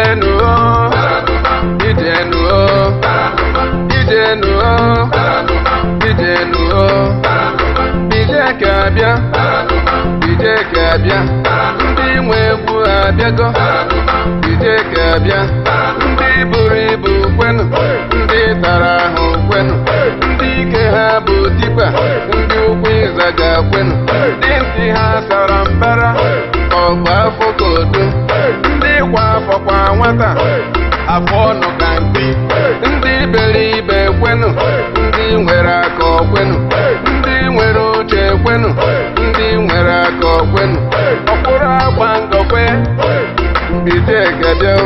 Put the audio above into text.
Ijenu o, ijenu o, ijenu o, ijenu o, ije ka bịa, ije ka bịa, ndị nwe egwu abịago, ije ka bịa, ndị buru ibu kwenu, ndị tara ahụ kwenu, ndị ike ha bụ tipa, ndị ụkwụ ịzaga kwenu, ndị ntị ha sara mbara, ọgba afọ kodo, ndị kwa afọ kwa nwata, afọ ọnụ ka mpi, ndị beribe kwenu, ndị nwere aka ọkwenu, ndị nwere oche kwenu, ndị nwere aka ọkwenu, ọkwụrụ agba ngọkwe, ije ka bịa.